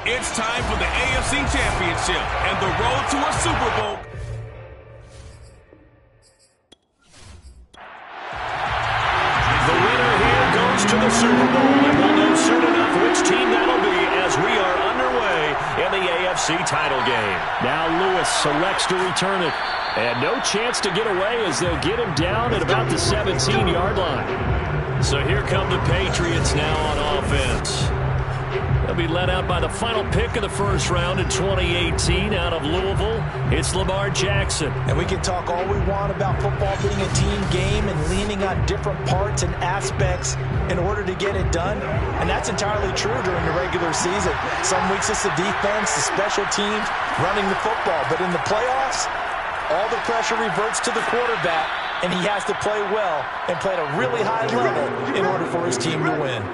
It's time for the AFC Championship and the road to a Super Bowl. The winner here goes to the Super Bowl, and we'll know soon enough which team that'll be as we are underway in the AFC title game. Now Lewis selects to return it, and no chance to get away as they'll get him down at about the 17-yard line. So here come the Patriots now on offense. They'll be led out by the final pick of the first round in 2018 out of Louisville. It's Lamar Jackson. And we can talk all we want about football being a team game and leaning on different parts and aspects in order to get it done. And that's entirely true during the regular season. Some weeks it's the defense, the special teams, running the football. But in the playoffs, all the pressure reverts to the quarterback, and he has to play well and play at a really high level in order for his team to win.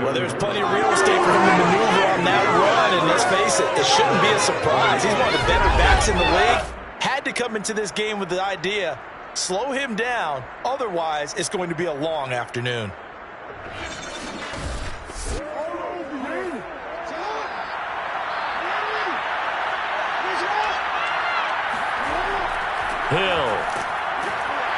Well, there's plenty of real estate for him to maneuver on that run, and let's face it, it shouldn't be a surprise. He's one of the better backs in the league. Had to come into this game with the idea, slow him down, otherwise it's going to be a long afternoon. Hill.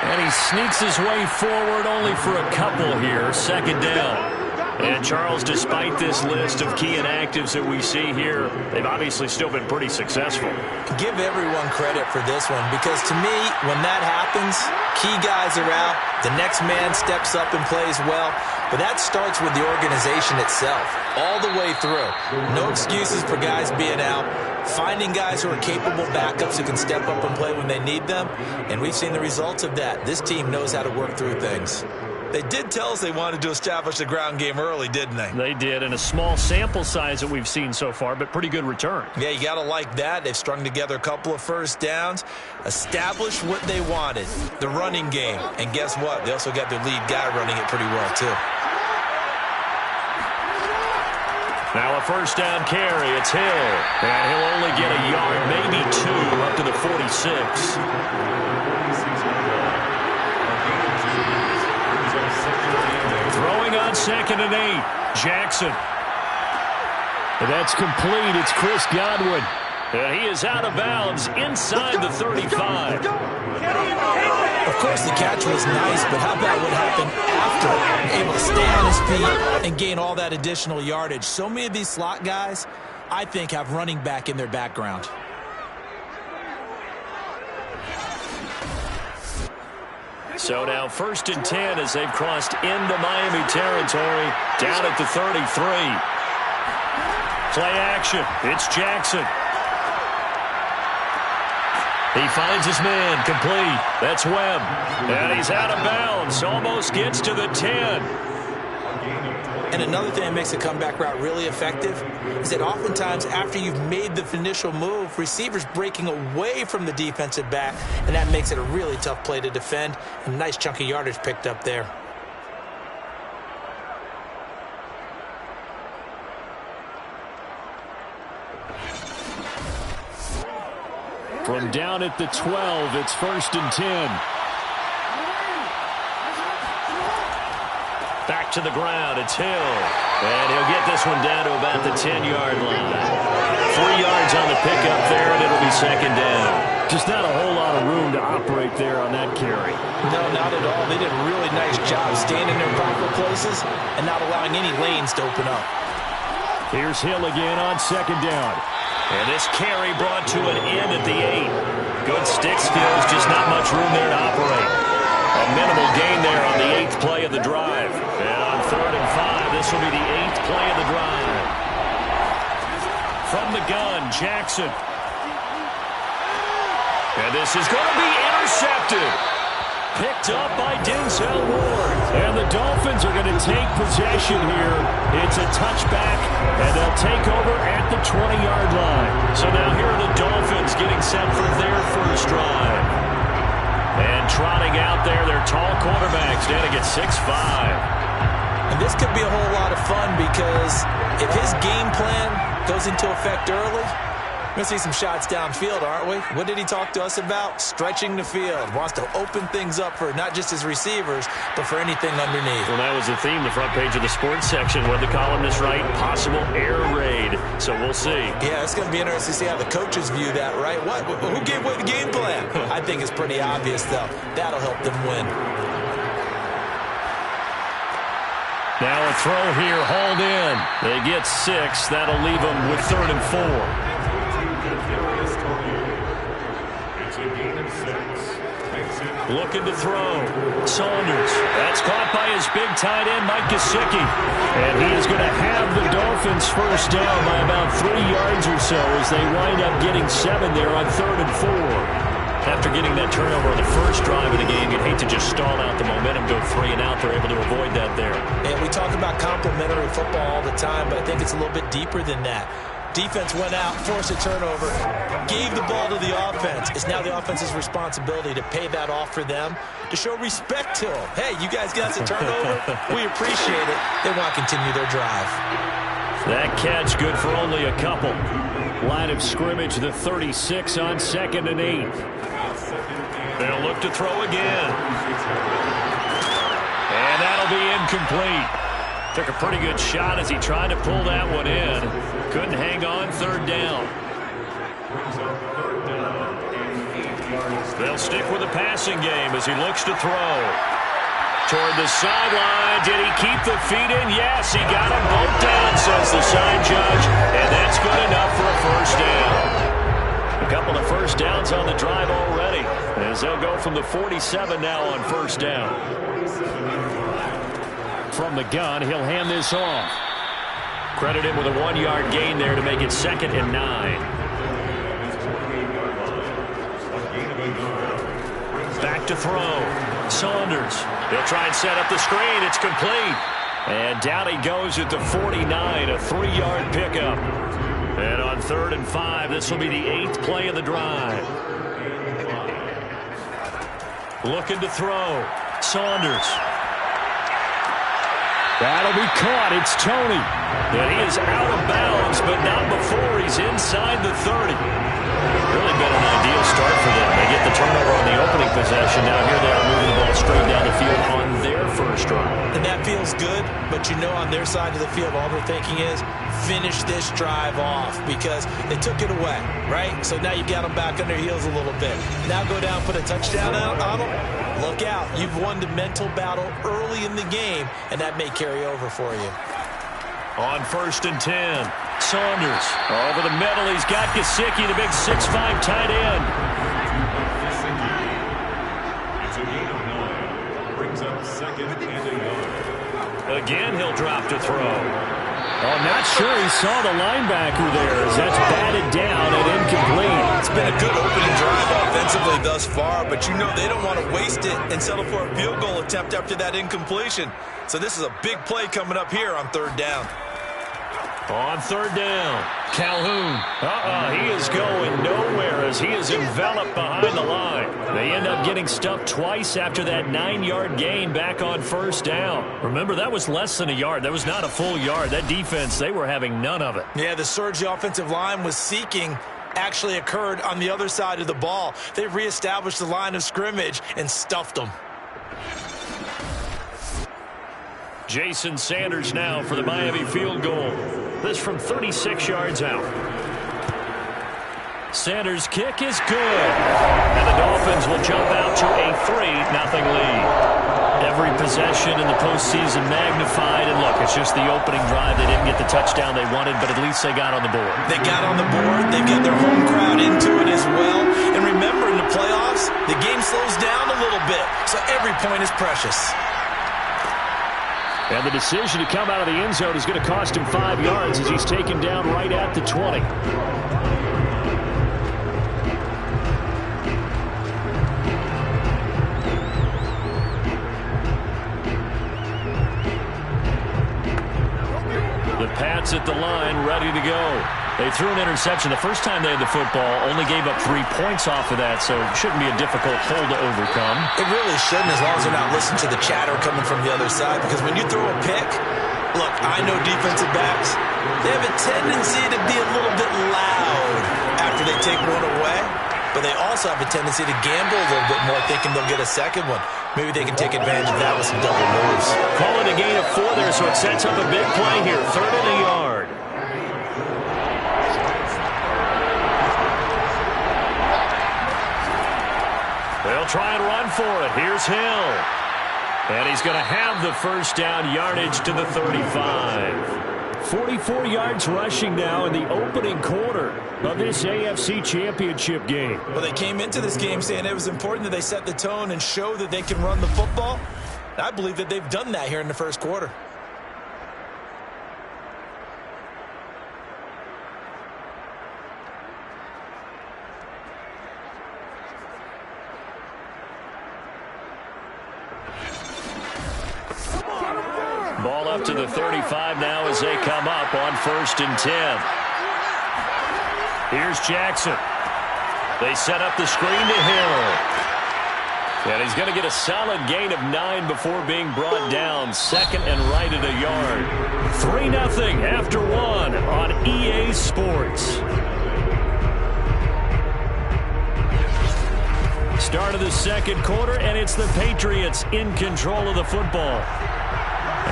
And he sneaks his way forward only for a couple here. Second down. And Charles, despite this list of key inactives that we see here, they've obviously still been pretty successful. Give everyone credit for this one, because to me, when that happens, key guys are out, the next man steps up and plays well, but that starts with the organization itself, all the way through. No excuses for guys being out, finding guys who are capable backups who can step up and play when they need them, and we've seen the results of that. This team knows how to work through things. They did tell us they wanted to establish the ground game early, didn't they? They did, and a small sample size that we've seen so far, but pretty good return. Yeah, you got to like that. They've strung together a couple of first downs, established what they wanted, the running game. And guess what? They also got their lead guy running it pretty well, too. Now a first down carry. It's Hill. And he'll only get a yard, maybe two, up to the 46. Throwing on 2nd and 8. Jackson. And that's complete. It's Chris Godwin. And he is out of bounds inside the 35. Of course, the catch was nice, but how about what happened after? Able to stay on his feet and gain all that additional yardage. So many of these slot guys, I think, have running back in their background. So now 1st and 10 as they've crossed into Miami territory, down at the 33. Play action. It's Jackson. He finds his man, complete. That's Webb. And he's out of bounds. Almost gets to the 10. And another thing that makes a comeback route really effective is that oftentimes after you've made the initial move, receivers breaking away from the defensive back, and that makes it a really tough play to defend. A nice chunk of yardage picked up there. From down at the 12, it's 1st and 10. Back to the ground, it's Hill. And he'll get this one down to about the 10-yard line. 3 yards on the pickup there, and it'll be 2nd down. Just not a whole lot of room to operate there on that carry. No, not at all. They did a really nice job staying in their proper places and not allowing any lanes to open up. Here's Hill again on 2nd down. And this carry brought to an end at the 8. Good stick skills, just not much room there to operate. A minimal gain there on the 8th play of the drive. And on 3rd and 5, this will be the 8th play of the drive. From the gun, Jackson. And this is going to be intercepted. Picked up by Denzel Ward. And the Dolphins are going to take possession here. It's a touchback, and they'll take over at the 20-yard line. So now here are the Dolphins getting set for their first drive. And trotting out there, their tall quarterback standing at 6'5". And this could be a whole lot of fun because if his game plan goes into effect early, We're going to see some shots downfield, aren't we? What did he talk to us about? Stretching the field. Wants to open things up for not just his receivers, but for anything underneath. Well, that was the theme, the front page of the sports section. What the columnist write? Possible air raid. So we'll see. Yeah, it's going to be interesting to see how the coaches view that, right? Who gave away the game plan? I think it's pretty obvious, though. That'll help them win. Now a throw here, hauled in. They get 6. That'll leave them with 3rd and 4. Looking to throw. Saunders. That's caught by his big tight end, Mike Gesicki. And he is going to have the Dolphins first down by about 3 yards or so as they wind up getting 7 there on 3rd and 4. After getting that turnover on the first drive of the game, you'd hate to just stall out the momentum, go 3 and out. They're able to avoid that there. And we talk about complementary football all the time, but I think it's a little bit deeper than that. Defense went out, forced a turnover, gave the ball to the offense. It's now the offense's responsibility to pay that off for them, to show respect to them. Hey, you guys got us a turnover. We appreciate it. They want to continue their drive. That catch good for only a couple. Line of scrimmage, the 36 on 2nd and 8. They'll look to throw again. And that'll be incomplete. Took a pretty good shot as he tried to pull that one in. Couldn't hang on 3rd down. They'll stick with the passing game as he looks to throw. Toward the sideline. Did he keep the feet in? Yes, he got them both down, says the side judge. And that's good enough for a first down. A couple of first downs on the drive already, as they'll go from the 47 now on first down. From the gun, he'll hand this off. Credit him with a 1-yard gain there to make it 2nd and 9. Back to throw. Saunders. He'll try and set up the screen. It's complete. And down he goes at the 49, a 3-yard pickup. And on 3rd and 5, this will be the 8th play of the drive. Looking to throw. Saunders. That'll be caught. It's Toney. And he is out of bounds, but not before he's inside the 30. Really been an ideal start for them. They get the turnover on the opening possession. Now here they are moving the ball straight down the field on their first drive. And that feels good, but you know on their side of the field, all they're thinking is finish this drive off because they took it away, right? So now you got them back on their heels a little bit. Now go down, put a touchdown out on them. Look out. You've won the mental battle early in the game, and that may carry over for you. On 1st and 10, Saunders over the middle. He's got Gesicki, the big 6'5" tight end. Brings up 2nd and 8. Again, he'll drop to throw. Oh, not sure he saw the linebacker there as that's batted down and incomplete. It's been a good opening drive offensively thus far, but you know they don't want to waste it and settle for a field goal attempt after that incompletion. So this is a big play coming up here on 3rd down. On 3rd down, Calhoun. He is going nowhere as he is enveloped behind the line. They end up getting stuffed twice after that 9-yard gain back on 1st down. Remember, that was less than a yard. That was not a full yard. That defense, they were having none of it. Yeah, the surge the offensive line was seeking actually occurred on the other side of the ball. They reestablished the line of scrimmage and stuffed them. Jason Sanders now for the Miami field goal. This from 36 yards out. Sanders' kick is good. And the Dolphins will jump out to a 3-0 lead. Every possession in the postseason magnified. And look, it's just the opening drive. They didn't get the touchdown they wanted, but at least they got on the board. They got on the board. They've got their home crowd into it as well. And remember, in the playoffs, the game slows down a little bit. So every point is precious. And the decision to come out of the end zone is going to cost him 5 yards as he's taken down right at the 20. The Pats at the line, ready to go. They threw an interception the first time they had the football, only gave up 3 points off of that, so it shouldn't be a difficult hole to overcome. It really shouldn't, as long as they're not listening to the chatter coming from the other side, because when you throw a pick, look, I know defensive backs, they have a tendency to be a little bit loud after they take one away, but they also have a tendency to gamble a little bit more, thinking they'll get a second one. Maybe they can take advantage of that with some double moves. Call it a gain of 4 there, so it sets up a big play here. 3rd and a yard. They'll try and run for it. Here's Hill. And he's going to have the first down, yardage to the 35. 44 yards rushing now in the opening quarter of this AFC Championship game. Well, they came into this game saying it was important that they set the tone and show that they can run the football. And I believe that they've done that here in the first quarter. Ball up to the 35 now as they come up on 1st and 10. Here's Jackson. They set up the screen to Hill. And he's going to get a solid gain of 9 before being brought down. 2nd and right at a yard. 3-0 after 1 on EA Sports. Start of the second quarter, and it's the Patriots in control of the football,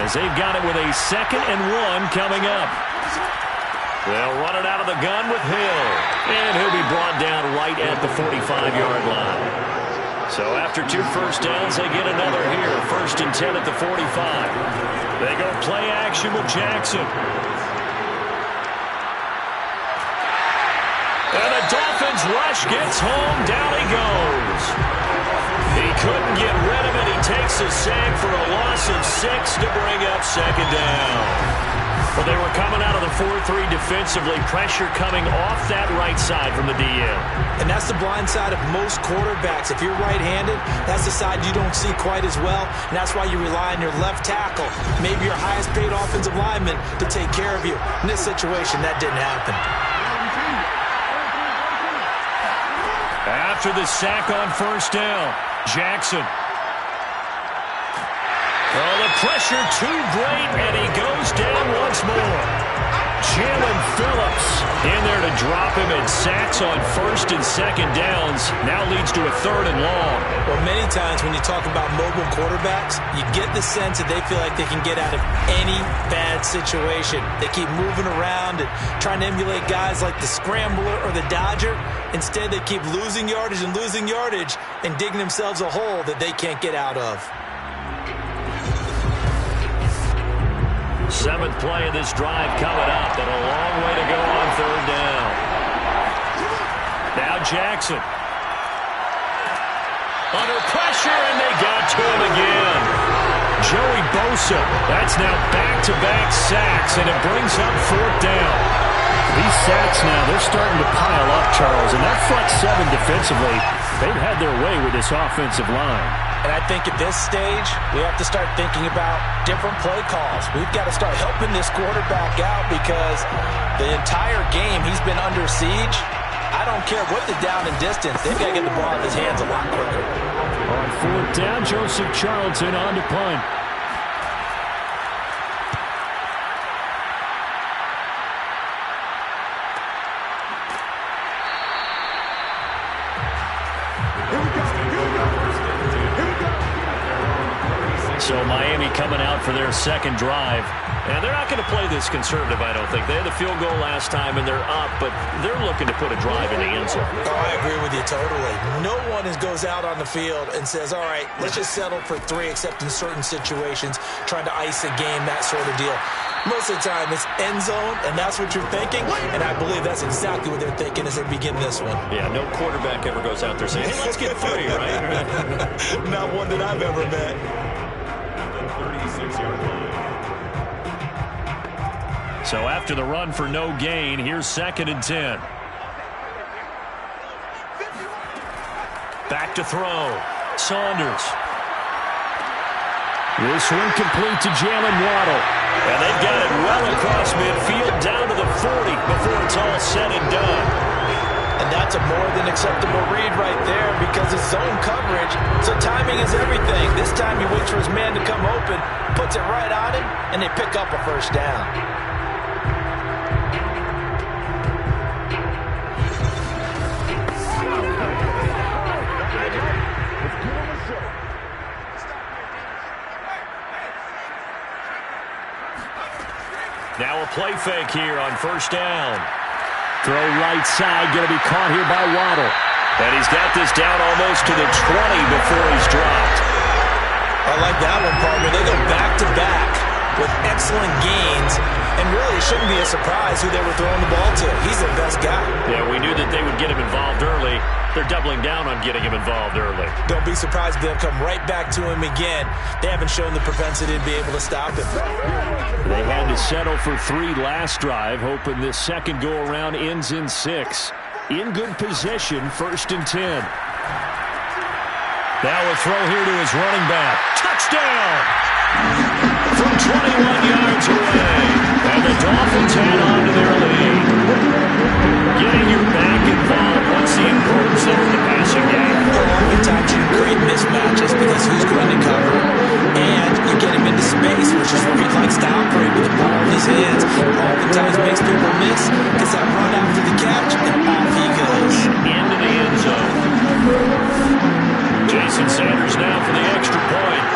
as they've got it with a 2nd and 1 coming up. They'll run it out of the gun with Hill. And he'll be brought down right at the 45-yard line. So after 2 first downs, they get another here. 1st and 10 at the 45. They go play action with Jackson. And the Dolphins rush gets home. Down he goes. He couldn't get rid of it. He takes a sack for a loss of 6 to bring up 2nd down. Well, they were coming out of the 4-3 defensively. Pressure coming off that right side from the DL. And that's the blind side of most quarterbacks. If you're right-handed, that's the side you don't see quite as well. And that's why you rely on your left tackle, maybe your highest-paid offensive lineman, to take care of you. In this situation, that didn't happen. After the sack on 1st down, Jackson. Oh, the pressure too great, and he goes down once more. Jalen Phillips in there to drop him, and sacks on 1st and 2nd downs now leads to a 3rd and long. Well, many times when you talk about mobile quarterbacks, you get the sense that they feel like they can get out of any bad situation. They keep moving around and trying to emulate guys like the Scrambler or the Dodger. Instead, they keep losing yardage and digging themselves a hole that they can't get out of. 7th play of this drive coming up, and a long way to go on 3rd down. Now Jackson. Under pressure, and they got to him again. Joey Bosa, that's now back-to-back sacks, and it brings up 4th down. These sacks now, they're starting to pile up, Charles, and that front 7 defensively, they've had their way with this offensive line. And I think at this stage, we have to start thinking about different play calls. We've got to start helping this quarterback out because the entire game he's been under siege. I don't care what the down and distance. They've got to get the ball in his hands a lot quicker. On 4th down, Joseph Charlton on to punt. So Miami coming out for their 2nd drive. And they're not going to play this conservative, I don't think. They had the field goal last time, and they're up, but they're looking to put a drive in the end zone. Oh, I agree with you totally. No one goes out on the field and says, all right, let's just settle for 3, except in certain situations, trying to ice a game, that sort of deal. Most of the time, it's end zone, and that's what you're thinking, and I believe that's exactly what they're thinking as they begin this one. Yeah, no quarterback ever goes out there saying, hey, let's get 3, right? Not one that I've ever met. 36-yard line. So after the run for no gain, here's 2nd and 10. Back to throw. Saunders. This one complete to Jalen Waddle. And they've got it well across midfield down to the 40 before it's all said and done. And that's a more than acceptable read right there because it's zone coverage, so timing is everything. This time he waits for his man to come open, puts it right on him, and they pick up a 1st down. Now a play fake here on first down. Throw right side, going to be caught here by Waddle. And he's got this down almost to the 20 before he's dropped. I like that one, partner. They go back-to-back with excellent gains. And really, it shouldn't be a surprise who they were throwing the ball to. He's their best guy. Yeah, we knew that they would get him involved early. They're doubling down on getting him involved early. Don't be surprised if they'll come right back to him again. They haven't shown the propensity to be able to stop him. They had to settle for 3 last drive, hoping this second go-around ends in 6. In good position, 1st and 10. Now a throw here to his running back. Touchdown! From 21 yards away. And the Dolphins add on to their lead. Getting your back involved once the importance there in the passing game. Oftentimes you create mismatches because who's going to cover, and you get him into space, which is where he likes to operate with the ball in his hands. Oftentimes makes people miss, gets that run after the catch, and off he goes. Into the end zone. Jason Sanders now for the extra point.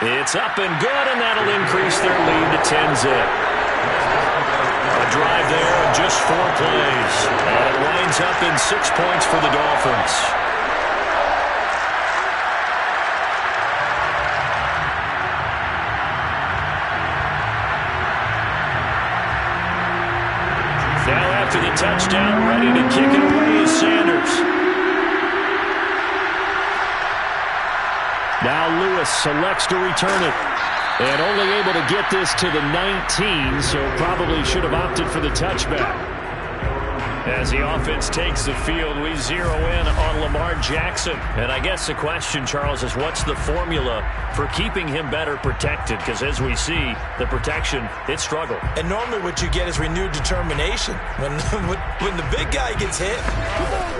It's up and good, and that'll increase their lead to 10-zip. A drive there of just 4 plays. And it winds up in 6 points for the Dolphins. Now after the touchdown, ready to kick it away is Sanders. Now Lewis selects to return it. And only able to get this to the 19, so probably should have opted for the touchback. As the offense takes the field, we zero in on Lamar Jackson. And I guess the question, Charles, is what's the formula for keeping him better protected? Because as we see, the protection, it struggled. And normally what you get is renewed determination. When the big guy gets hit,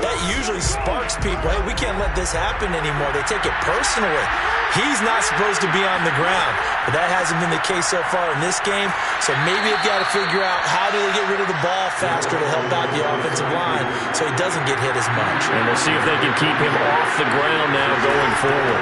that usually sparks people. Hey, we can't let this happen anymore. They take it personally. He's not supposed to be on the ground, but that hasn't been the case so far in this game. So maybe they've got to figure out how do they get rid of the ball faster to help out the offensive line so he doesn't get hit as much. And we'll see if they can keep him off the ground now going forward.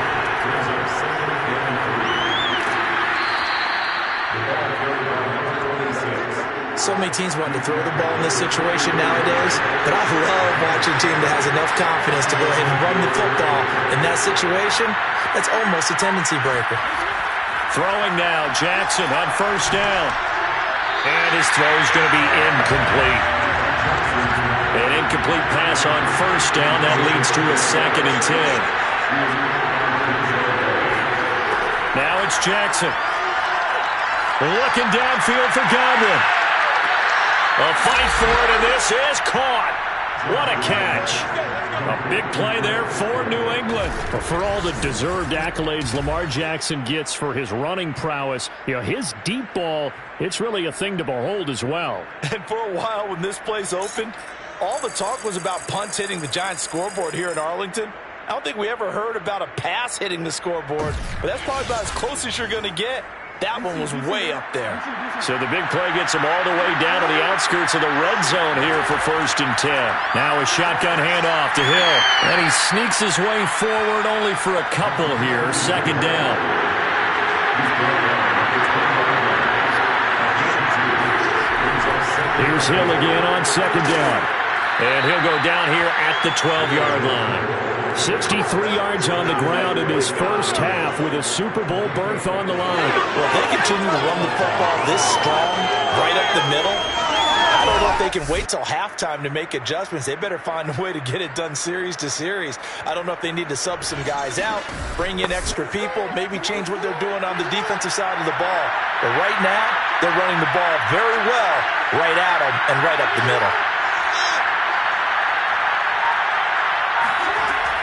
So many teams want to throw the ball in this situation nowadays, but I love watching a team that has enough confidence to go ahead and run the football in that situation. That's almost a tendency breaker. Throwing now, Jackson on first down. And his throw's going to be incomplete. An incomplete pass on first down. That leads to a 2nd and 10. Now it's Jackson. Looking downfield for Godwin. A fight for it, and this is caught. What a catch. A big play there for New England. But for all the deserved accolades Lamar Jackson gets for his running prowess, his deep ball, it's really a thing to behold as well. And for a while when this play's open, all the talk was about punts hitting the Giants scoreboard here in Arlington. I don't think we ever heard about a pass hitting the scoreboard, but that's probably about as close as you're going to get. That one was way up there. So the big play gets him all the way down to the outskirts of the red zone here for 1st and 10. Now a shotgun handoff to Hill. And he sneaks his way forward only for a couple here. 2nd down. Here's Hill again on 2nd down. And he'll go down here at the 12-yard line. 63 yards on the ground in his first half with a Super Bowl berth on the line. Well, if they continue to run the football this strong, right up the middle, I don't know if they can wait till halftime to make adjustments. They better find a way to get it done series to series. I don't know if they need to sub some guys out, bring in extra people, maybe change what they're doing on the defensive side of the ball. But right now, they're running the ball very well right at them and right up the middle.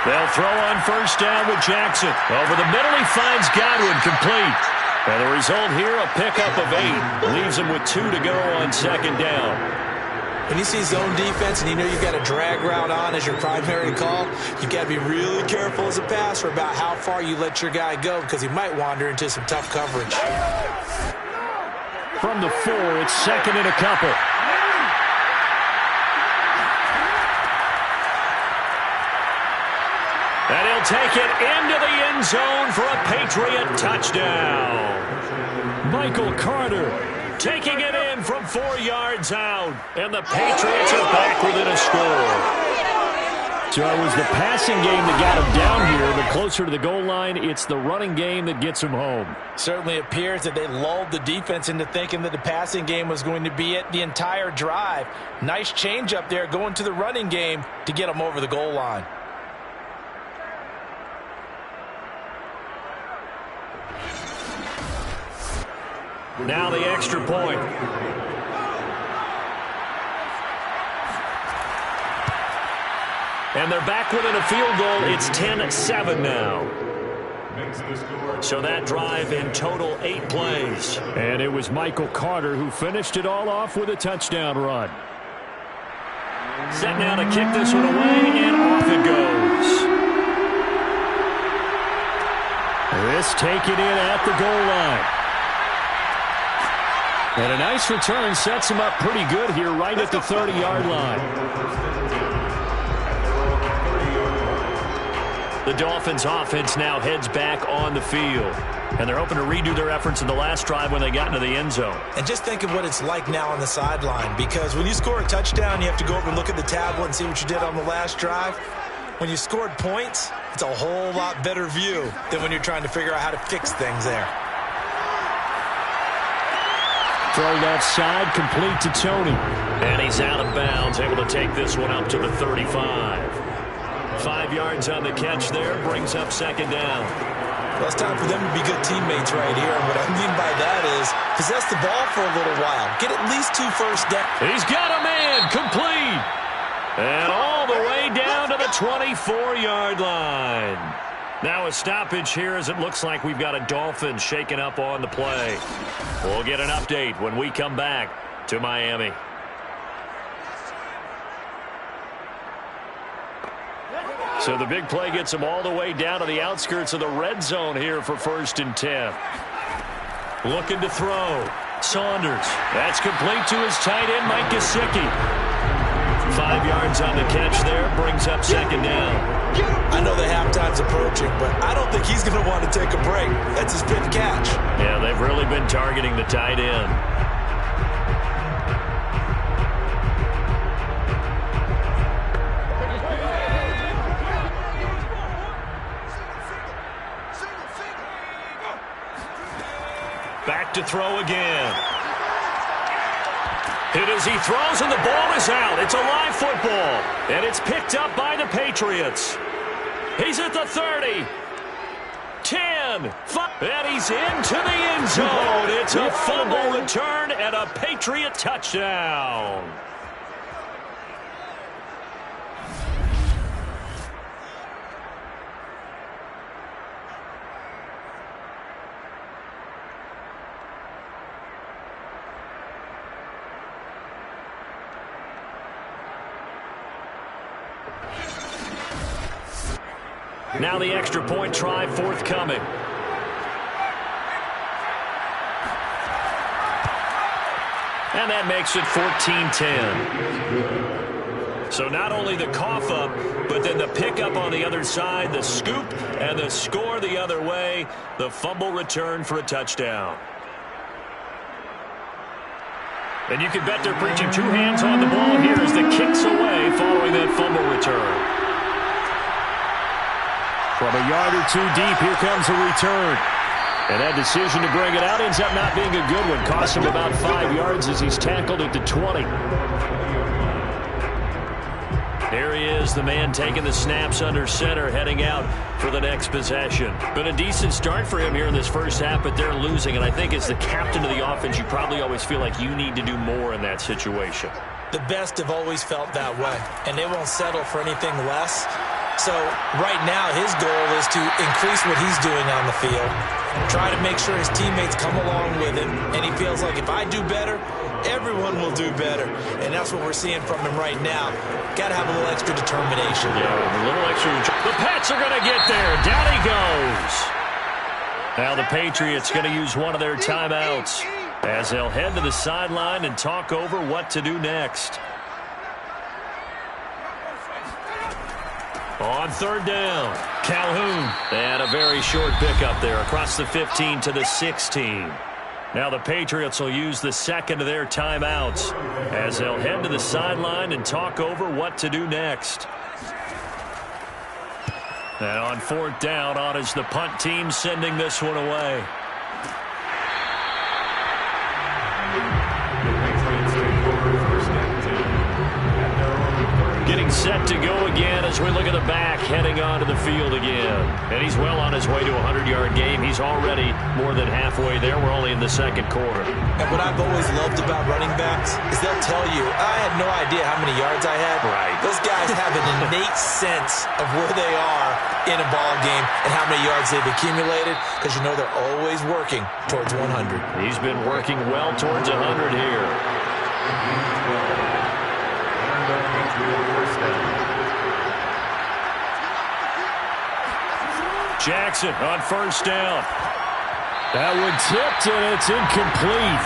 They'll throw on first down with Jackson. Over the middle, he finds Godwin complete. And the result here, a pickup of 8. Leaves him with 2 to go on 2nd down. When you see zone defense and you know you've got a drag route on as your primary call, you've got to be really careful as a passer about how far you let your guy go because he might wander into some tough coverage. From the 4, it's 2nd and a couple. That take it into the end zone for a Patriot touchdown. Michael Carter taking it in from 4 yards out. And the Patriots are back within a score. So it was the passing game that got him down here, but closer to the goal line, it's the running game that gets him home. Certainly appears that they lulled the defense into thinking that the passing game was going to be it the entire drive. Nice change up there going to the running game to get them over the goal line. Now the extra point. And they're back within a field goal. It's 10-7 now. So that drive in total 8 plays. And it was Michael Carter who finished it all off with a touchdown run. Set now to kick this one away, and off it goes. This taken in at the goal line. And a nice return sets him up pretty good here right at the 30-yard line. The Dolphins offense now heads back on the field. And they're hoping to redo their efforts in the last drive when they got into the end zone. And just think of what it's like now on the sideline, because when you score a touchdown, you have to go over and look at the tablet and see what you did on the last drive. When you scored points, it's a whole lot better view than when you're trying to figure out how to fix things there. Throw that side, complete to Tony. And he's out of bounds, able to take this one up to the 35. 5 yards on the catch there, brings up second down. Well, it's time for them to be good teammates right here. And what I mean by that is possess the ball for a little while. Get at least 2 first downs. He's got a man, complete. And all the way down to the 24-yard line. Now a stoppage here as it looks like we've got a Dolphin shaken up on the play. We'll get an update when we come back to Miami. So the big play gets him all the way down to the outskirts of the red zone here for 1st and 10. Looking to throw. Saunders. That's complete to his tight end, Mike Gesicki. 5 yards on the catch there, brings up second down. I know the halftime's approaching, but I don't think he's going to want to take a break. That's his 5th catch. Yeah, they've really been targeting the tight end. Back to throw again. Hit as he throws, and the ball is out. It's a live football, and it's picked up by the Patriots. He's at the 30. 10. 5, and he's into the end zone. It's a fumble return and a Patriot touchdown. Now the extra point try forthcoming. And that makes it 14-10. So not only the cough up, but then the pickup on the other side, the scoop, and the score the other way. The fumble return for a touchdown. And you can bet they're preaching 2 hands on the ball here as the kick's away following that fumble return. From a yard or 2 deep, here comes a return. And that decision to bring it out ends up not being a good one. Cost him about 5 yards as he's tackled at the 20. There he is, the man taking the snaps under center, heading out for the next possession. Been a decent start for him here in this first half, but they're losing. And I think as the captain of the offense, you probably always feel like you need to do more in that situation. The best have always felt that way, and they won't settle for anything less. So right now his goal is to increase what he's doing on the field, try to make sure his teammates come along with him, and he feels like if I do better, everyone will do better. And that's what we're seeing from him right now. Got to have a little extra determination. Yeah, a little extra. The Pats are going to get there. Down he goes. Now the Patriots going to use one of their timeouts as they'll head to the sideline and talk over what to do next. On third down, Calhoun. And a very short pickup there across the 15 to the 16. Now the Patriots will use the second of their timeouts as they'll head to the sideline and talk over what to do next. And on fourth down, on is the punt team sending this one away. Getting set to go again as we look at the back heading onto the field again. And he's well on his way to a 100-yard game. He's already more than halfway there. We're only in the second quarter. And what I've always loved about running backs is they'll tell you, I had no idea how many yards I had. Right. Those guys have an innate sense of where they are in a ball game and how many yards they've accumulated because you know they're always working towards 100. He's been working well towards 100 here. Jackson on first down. That one tipped, and it's incomplete.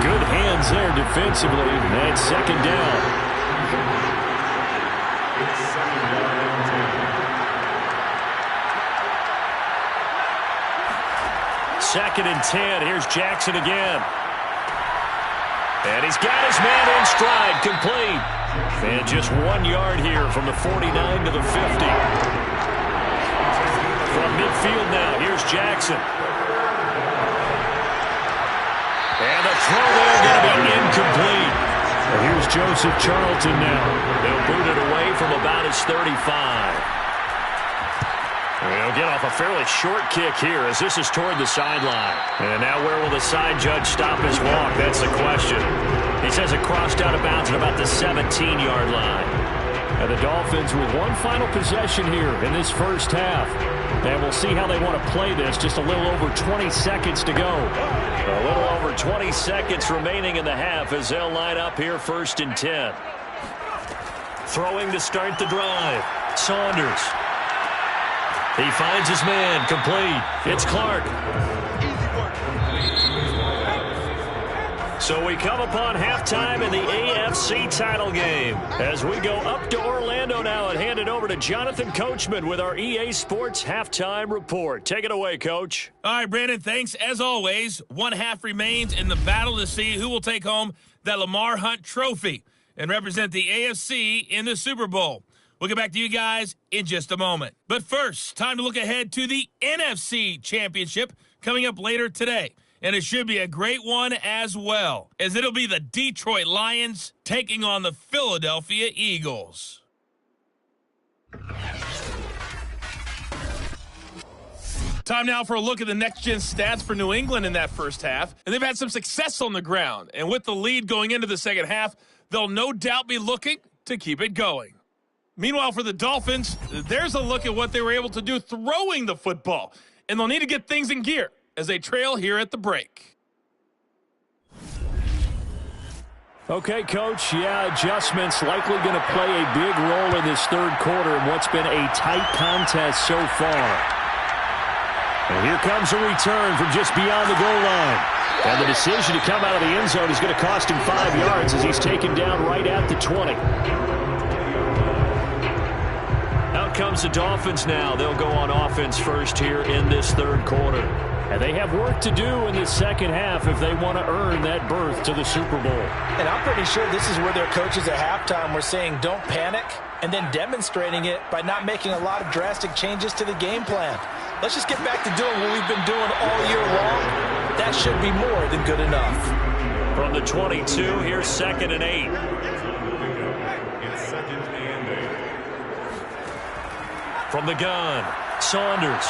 Good hands there defensively. And second down. Second and 10. Here's Jackson again. And he's got his man in stride, complete. And just 1 yard here from the 49 to the 50. From midfield now, here's Jackson. And the throw there going to be incomplete. And here's Joseph Charlton now. They'll boot it away from about his 35. He'll get off a fairly short kick here as this is toward the sideline. And now where will the side judge stop his walk? That's the question. He says it crossed out of bounds at about the 17-yard line. And the Dolphins with one final possession here in this first half. And we'll see how they want to play this. Just a little over 20 seconds to go. A little over 20 seconds remaining in the half as they'll line up here first and 10. Throwing to start the drive. Saunders. He finds his man, complete. It's Clark. So we come upon halftime in the AFC title game as we go up to Orlando now and hand it over to Jonathan Coachman with our EA Sports Halftime Report. Take it away, Coach. All right, Brandon, thanks. As always, one half remains in the battle to see who will take home that Lamar Hunt trophy and represent the AFC in the Super Bowl. We'll get back to you guys in just a moment. But first, time to look ahead to the NFC Championship coming up later today. And it should be a great one as well, as it'll be the Detroit Lions taking on the Philadelphia Eagles. Time now for a look at the next-gen stats for New England in that first half. And they've had some success on the ground. And with the lead going into the second half, they'll no doubt be looking to keep it going. Meanwhile, for the Dolphins, there's a look at what they were able to do throwing the football. And they'll need to get things in gear as they trail here at the break. Okay, Coach, adjustments likely going to play a big role in this third quarter in what's been a tight contest so far. And here comes a return from just beyond the goal line. And the decision to come out of the end zone is going to cost him 5 yards as he's taken down right at the 20. Out comes the Dolphins now. They'll go on offense first here in this third quarter. And they have work to do in the second half if they want to earn that berth to the Super Bowl. And I'm pretty sure this is where their coaches at halftime were saying don't panic and then demonstrating it by not making a lot of drastic changes to the game plan. Let's just get back to doing what we've been doing all year long. That should be more than good enough. From the 22, here's 2nd and 8. From the gun, Saunders.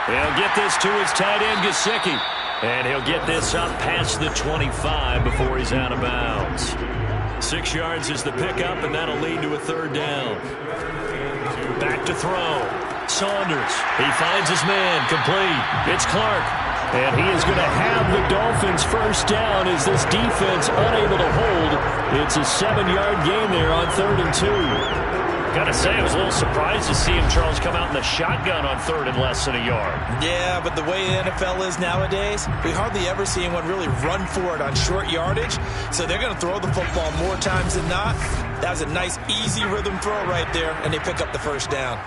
He'll get this to his tight end, Gesicki. And he'll get this up past the 25 before he's out of bounds. 6 yards is the pickup, and that'll lead to a third down. Back to throw. Saunders. He finds his man, complete. It's Clark. And he is going to have the Dolphins first down as this defense unable to hold. It's a 7-yard gain there on 3rd and 2. Gotta say, I was a little surprised to see him, Charles, come out in the shotgun on third and less than a yard. Yeah, but the way the NFL is nowadays, we hardly ever see anyone really run for it on short yardage. So they're going to throw the football more times than not. That was a nice, easy rhythm throw right there, and they pick up the first down.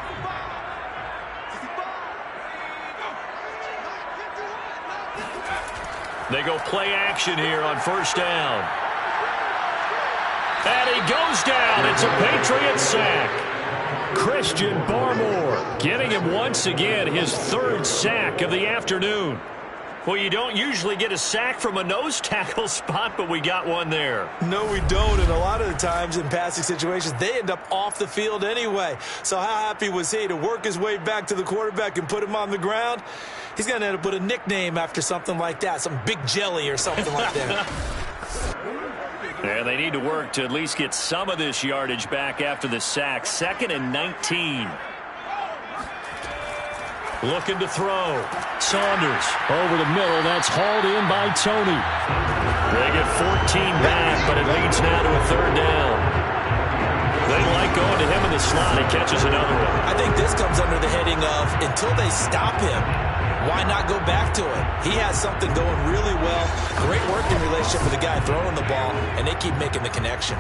They go play action here on first down. And he goes down. It's a Patriot sack. Christian Barmore getting him once again his third sack of the afternoon. Well, you don't usually get a sack from a nose tackle spot, but we got one there. No, we don't, and a lot of the times in passing situations, they end up off the field anyway. So how happy was he to work his way back to the quarterback and put him on the ground? He's going to end up with a nickname after something like that, some Big Jelly or something like that. Yeah, they need to work to at least get some of this yardage back after the sack. 2nd and 19. Looking to throw. Saunders over the middle. That's hauled in by Tony. They get 14 back, but it leads now to a third down. They like going to him in the slot. He catches another one. I think this comes under the heading of until they stop him, why not go back to it? He has something going really well. Great working relationship with the guy throwing the ball, and they keep making the connection.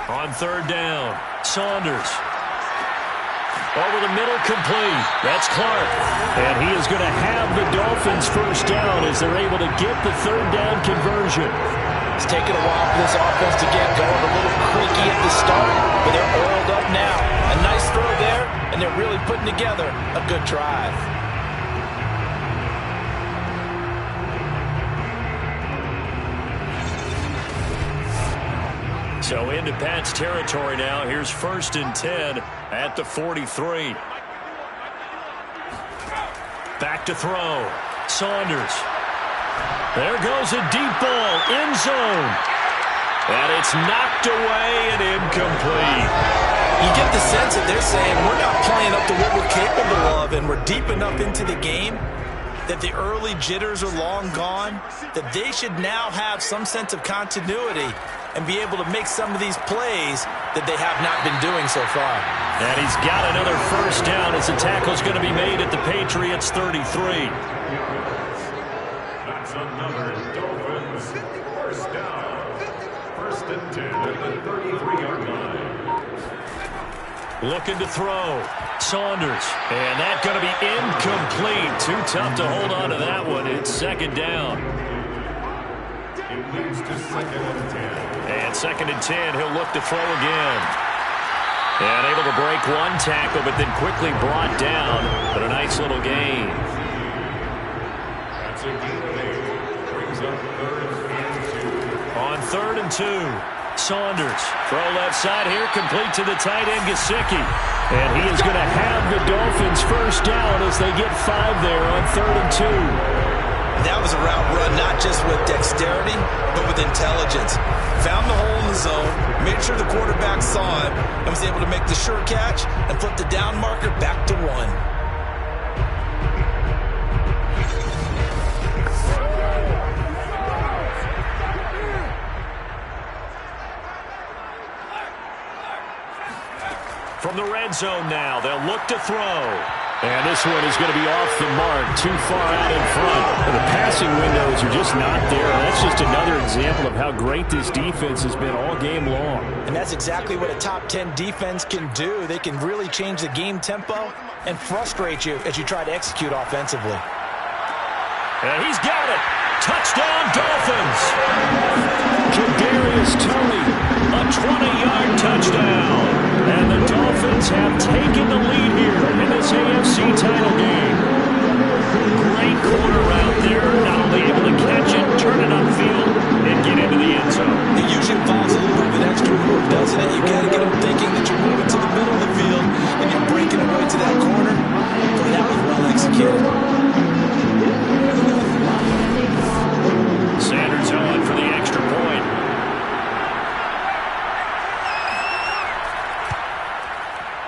On third down, Saunders. Over the middle, complete. That's Clark. And he is going to have the Dolphins first down as they're able to get the third down conversion. It's taken a while for this offense to get going. A little creaky at the start, but they're oiled up now. A nice throw there, and they're really putting together a good drive. So into Pat's territory now. Here's 1st and 10 at the 43. Back to throw. Saunders. There goes a deep ball, end zone. And it's knocked away and incomplete. You get the sense that they're saying we're not playing up to what we're capable of, and we're deep enough into the game that the early jitters are long gone, that they should now have some sense of continuity and be able to make some of these plays that they have not been doing so far. And he's got another first down as the tackle's going to be made at the Patriots 33. That's another Dolphins first down. 1st and 10 at the 33-yard line. Looking to throw. Saunders. And that's going to be incomplete. Too tough to hold on to that one. It's 2nd down. It leads to 2nd and 10. And 2nd and 10, he'll look to throw again. And able to break one tackle, but then quickly brought down. But a nice little gain. That's a gain of 8. Brings up 3rd and 2. On 3rd and 2, Saunders. Throw left side here, complete to the tight end, Gesicki. And he is going to have the Dolphins first down as they get 5 there on 3rd and 2. That was a route run not just with dexterity, but with intelligence. Found the hole in the zone, made sure the quarterback saw it, and was able to make the sure catch and flip the down marker back to 1. From the red zone now, they'll look to throw. And this one is going to be off the mark, too far out in front. The passing windows are just not there. That's just another example of how great this defense has been all game long. And that's exactly what a top 10 defense can do. They can really change the game tempo and frustrate you as you try to execute offensively. And he's got it. Touchdown, Dolphins. Kadarius Toney, a 20-yard touchdown. And the Dolphins have taken the lead here in this AFC title game. Great corner route there. Not only able to catch it, turn it upfield, and get into the end zone. It usually involves a little bit of an extra move, doesn't it? You got to get them thinking that you're moving to the middle of the field and you're breaking away to that corner. But that was well executed. Sanders on for the extra point.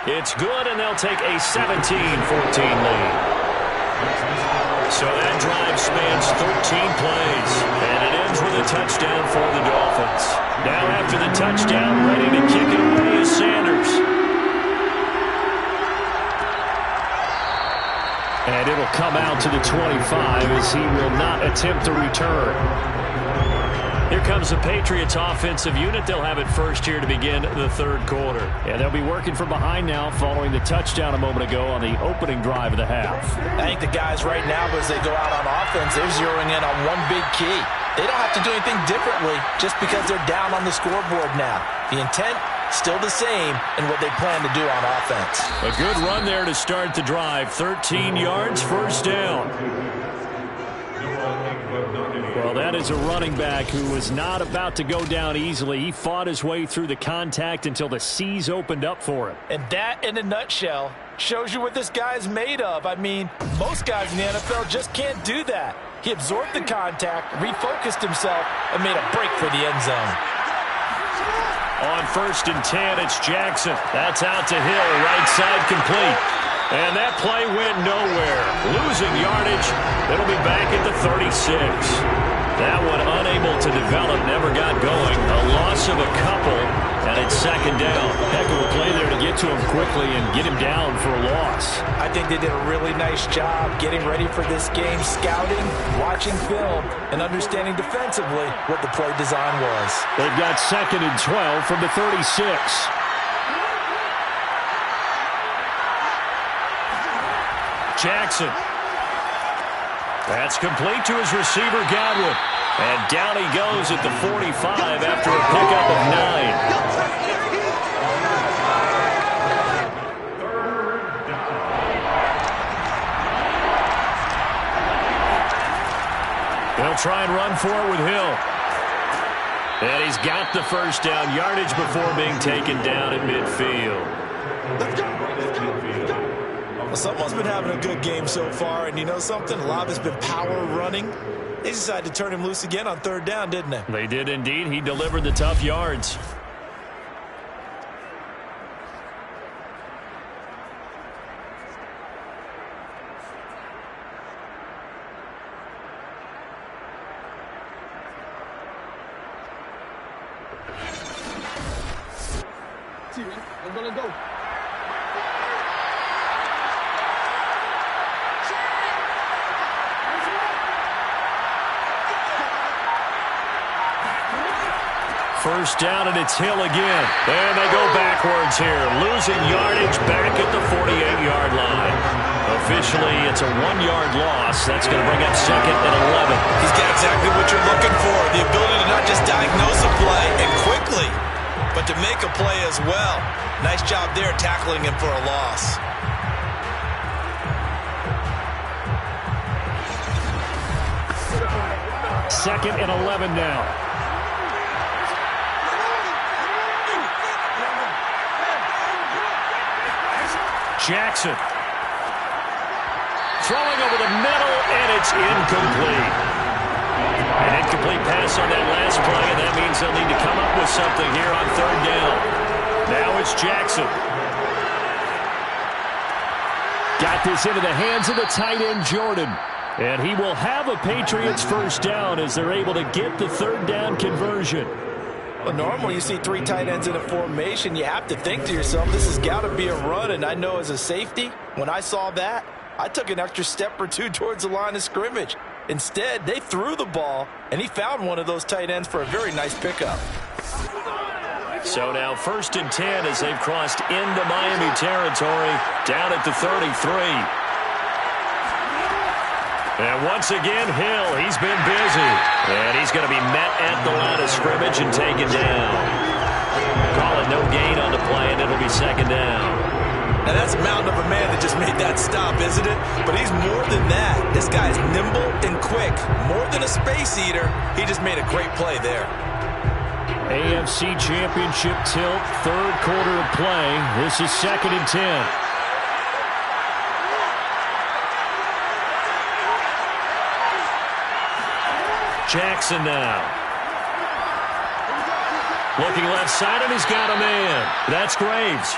It's good, and they'll take a 17-14 lead. So that drive spans 13 plays, and it ends with a touchdown for the Dolphins. Now after the touchdown, ready to kick it away is Sanders. And it'll come out to the 25 as he will not attempt to return. Here comes the Patriots offensive unit. They'll have it first here to begin the third quarter. And they'll be working from behind now following the touchdown a moment ago on the opening drive of the half. I think the guys right now, as they go out on offense, they're zeroing in on one big key. They don't have to do anything differently just because they're down on the scoreboard now. The intent, still the same in what they plan to do on offense. A good run there to start the drive. 13 yards, first down. Well, that is a running back who was not about to go down easily. He fought his way through the contact until the seas opened up for him. And that, in a nutshell, shows you what this guy is made of. I mean, most guys in the NFL just can't do that. He absorbed the contact, refocused himself, and made a break for the end zone. On 1st and 10, it's Jackson. That's out to Hill, right side complete. And that play went nowhere. Losing yardage. It'll be back at the 36. That one unable to develop, never got going. A loss of a couple, and it's second down. Heck of a play there to get to him quickly and get him down for a loss. I think they did a really nice job getting ready for this game, scouting, watching film, and understanding defensively what the play design was. They've got 2nd and 12 from the 36. Jackson. That's complete to his receiver, Godwin. And down he goes at the 45 after a pickup of 9. They'll try and run for it with Hill. And he's got the first down, yardage before being taken down at midfield. Let's go. Someone's been having a good game so far, and you know something? A lot has been power running. They decided to turn him loose again on 3rd down, didn't they? They did indeed. He delivered the tough yards. I'm gonna go. First down, and it's Hill again. And they go backwards here. Losing yardage back at the 48-yard line. Officially, it's a 1-yard loss. That's going to bring up 2nd and 11. He's got exactly what you're looking for. The ability to not just diagnose a play and quickly, but to make a play as well. Nice job there tackling him for a loss. Second and 11 now. Jackson. Throwing over the middle, and it's incomplete. An incomplete pass on that last play, and that means they'll need to come up with something here on 3rd down. Now it's Jackson. Got this into the hands of the tight end, Jordan. And he will have a Patriots first down as they're able to get the 3rd down conversion. Well, normally you see 3 tight ends in a formation. You have to think to yourself, this has got to be a run. And I know as a safety, when I saw that, I took an extra step or 2 towards the line of scrimmage. Instead, they threw the ball, and he found one of those tight ends for a very nice pickup. So now 1st and 10 as they've crossed into Miami territory, down at the 33. And once again, Hill, he's been busy. And he's going to be met at the line of scrimmage and taken down. Call it no gain on the play, and it'll be 2nd down. Now, that's a mountain of a man that just made that stop, isn't it? But he's more than that. This guy's nimble and quick. More than a space eater, he just made a great play there. AFC Championship tilt, 3rd quarter of play. This is 2nd and 10. Jackson now. Looking left side, and he's got a man. That's Graves.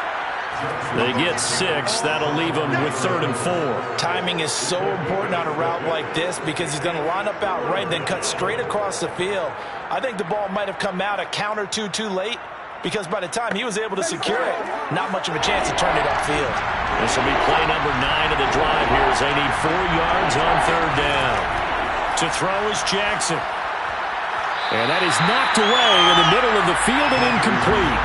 They get 6. That'll leave them with 3rd and 4. Timing is so important on a route like this because he's going to line up out right and then cut straight across the field. I think the ball might have come out a count or two too late because by the time he was able to secure it, not much of a chance to turn it upfield. This will be play number 9 of the drive here as they need 4 yards on 3rd down. To throw is Jackson. And that is knocked away in the middle of the field and incomplete.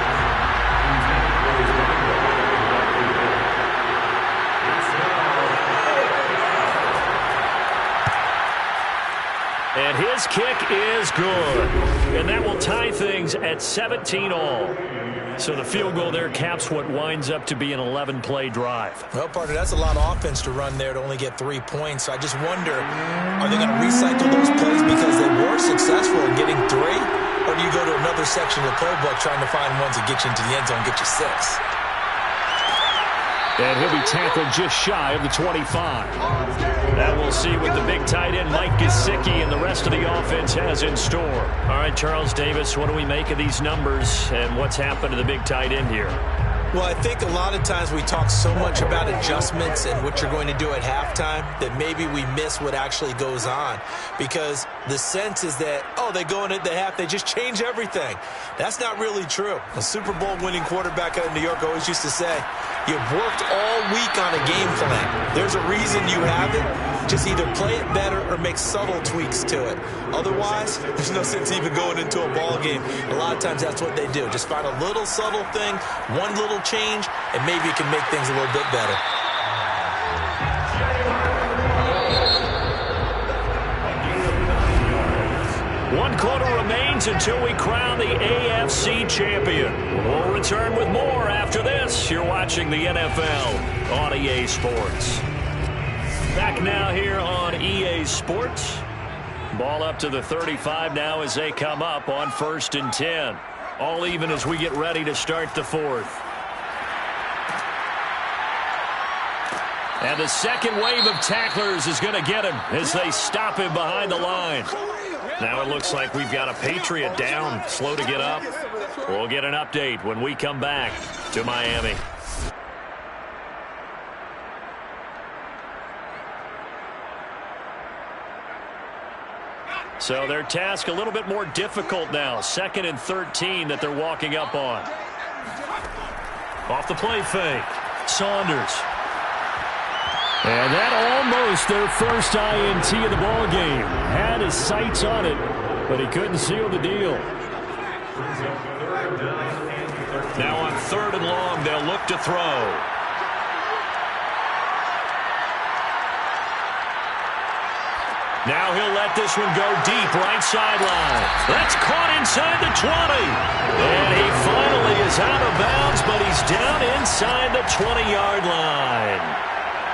And his kick is good. And that will tie things at 17 all. So the field goal there caps what winds up to be an 11-play drive. Well, partner, that's a lot of offense to run there to only get 3 points. I just wonder, are they going to recycle those plays because they were successful in getting 3? Or do you go to another section of the playbook trying to find ones that get you into the end zone and get you 6? And he'll be tackled just shy of the 25. That we'll see what the big tight end Mike Gesicki and the rest of the offense has in store. All right, Charles Davis, what do we make of these numbers and what's happened to the big tight end here? Well, I think a lot of times we talk so much about adjustments and what you're going to do at halftime that maybe we miss what actually goes on because the sense is that, oh, they go in at the half, they just change everything. That's not really true. A Super Bowl winning quarterback out of New York always used to say, you've worked all week on a game plan. There's a reason you have it. Just either play it better or make subtle tweaks to it. Otherwise, there's no sense even going into a ball game. A lot of times that's what they do. Just find a little subtle thing, one little change, and maybe it can make things a little bit better. One quarter remains until we crown the AFC champion. We'll return with more after this. You're watching the NFL on EA Sports. Back now here on EA Sports. Ball up to the 35 now as they come up on 1st and 10. All even as we get ready to start the 4th. And the second wave of tacklers is going to get him as they stop him behind the line. Now it looks like we've got a Patriot down, slow to get up. We'll get an update when we come back to Miami. So their task a little bit more difficult now. 2nd and 13 that they're walking up on. Off the play fake. Saunders. And that almost their first INT of the ball game. Had his sights on it, but he couldn't seal the deal. Now on 3rd and long, they'll look to throw. Now he'll let this one go deep, right sideline. That's caught inside the 20. And he finally is out of bounds, but he's down inside the 20-yard line.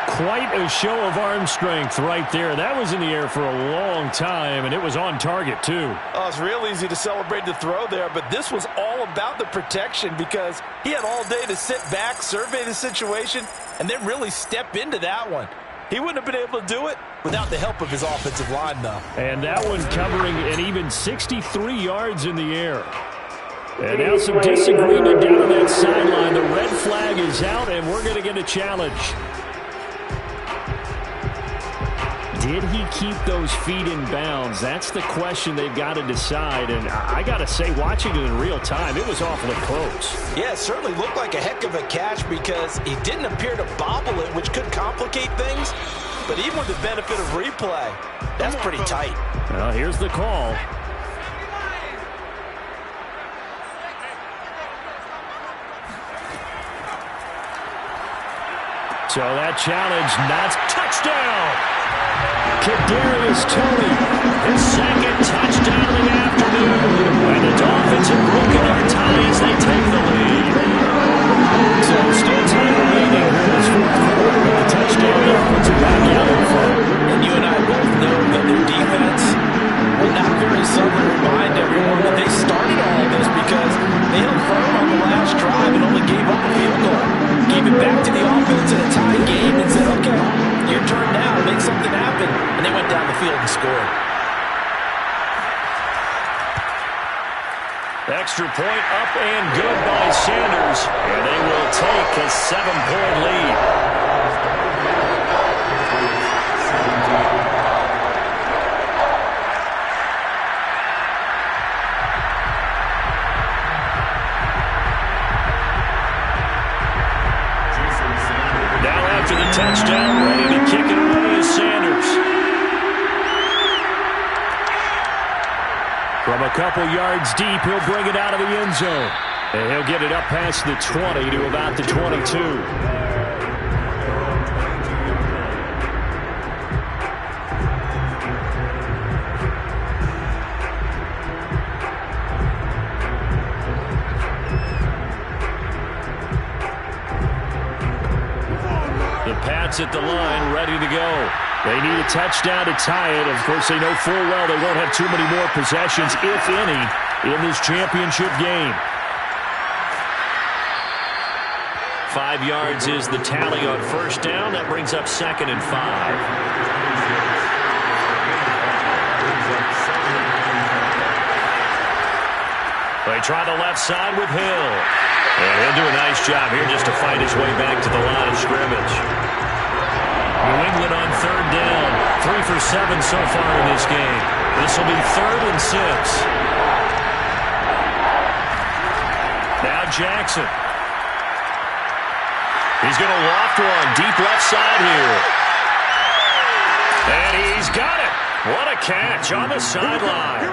Quite a show of arm strength right there. That was in the air for a long time, and it was on target, too. Oh, it's real easy to celebrate the throw there, but this was all about the protection because he had all day to sit back, survey the situation, and then really step into that one. He wouldn't have been able to do it without the help of his offensive line, though. And that one covering an even 63 yards in the air. And now some disagreement down on that sideline. The red flag is out, and we're going to get a challenge. Did he keep those feet in bounds? That's the question they've got to decide. And I got to say, watching it in real time, it was awfully close. Yeah, it certainly looked like a heck of a catch because he didn't appear to bobble it, which could complicate things. But even with the benefit of replay, that's pretty tight. Well, here's the call. So that challenge, not touchdown. Kadarius Toney, his 2nd touchdown of the afternoon. And the Dolphins have broken their tie as they take the lead. So still time remaining in this 4th quarter. The touchdown there puts it back out in front. And you and I both know that their defense was not very subtle. Remind everyone that they started all of this because they held firm on the last drive and only gave up a field goal. Gave it back to the offense in a tie game and said, okay, your turn now, make something happen. And they went down the field and scored. extra point up and good by Sanders. And they will take a 7-point lead. Now after the touchdown, ready to kick it away is Sanders. From a couple yards deep, he'll bring it out of the end zone. And he'll get it up past the 20 to about the 22. The Pats at the line, ready to go. They need a touchdown to tie it. Of course, they know full well they won't have too many more possessions, if any, in this championship game. 5 yards is the tally on first down. That brings up 2nd and 5. They try the left side with Hill. And he'll do a nice job here just to fight his way back to the line of scrimmage. New England on 3rd down. 3 for 7 so far in this game. This will be 3rd and 6. Now Jackson. He's going to loft one deep left side here. And he's got it. What a catch on the sideline.